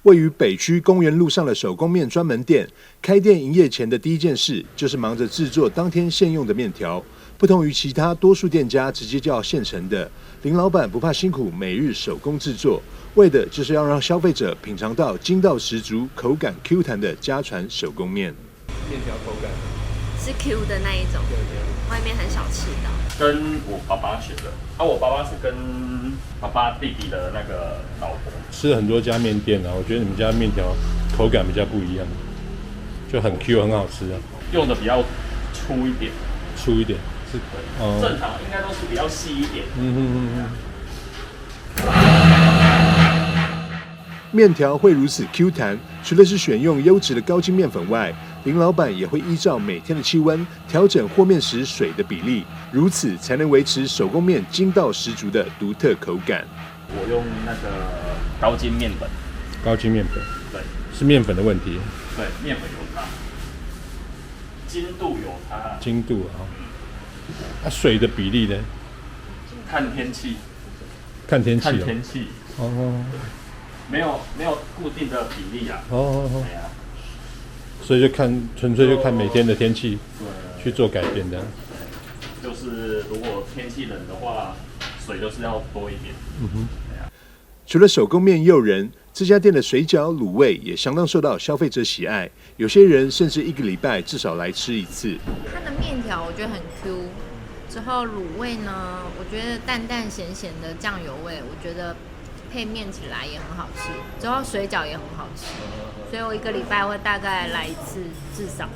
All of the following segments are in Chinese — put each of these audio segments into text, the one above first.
位于北区公园路上的手工面专门店，开店营业前的第一件事就是忙着制作当天现用的面条。不同于其他多数店家直接叫现成的，林老板不怕辛苦，每日手工制作，为的就是要让消费者品尝到筋道十足、口感 Q 弹的家传手工面。面条口感是 Q 的那一种，对，外面很少吃到。跟我爸爸学的，我爸爸是跟爸爸弟弟的那个老婆。吃了很多家面店啊，我觉得你们家面条口感比较不一样，就很 Q， 很好吃啊。用的比较粗一点，是正常应该都是比较细一点。面条会如此 Q 弹，除了是选用优质的高筋面粉外，林老板也会依照每天的气温调整和面时水的比例，如此才能维持手工面筋道十足的独特口感。我用那个高筋面粉，对，是面粉的问题。对，面粉有差，筋度有差，筋度啊。水的比例呢？看天气。看天气哦。没有固定的比例啊。所以纯粹就看每天的天气去做改变的。就是如果天气冷的话，水就是要多一点。除了手工面诱人，这家店的水饺、卤味也相当受到消费者喜爱，有些人甚至1个礼拜至少来吃一次。它的面条我觉得很 Q， 之后卤味呢，我觉得淡淡咸咸的酱油味，我觉得配面起来也很好吃，之后水饺也很好吃，所以我1个礼拜会大概来一次至少。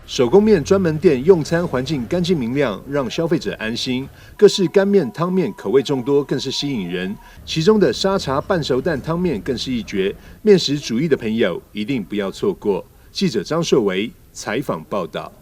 手工面专门店用餐环境干净明亮，让消费者安心。各式干面、汤面口味众多，更是吸引人。其中的沙茶半熟蛋汤面更是一绝，面食主义的朋友一定不要错过。记者张硕维采访报道。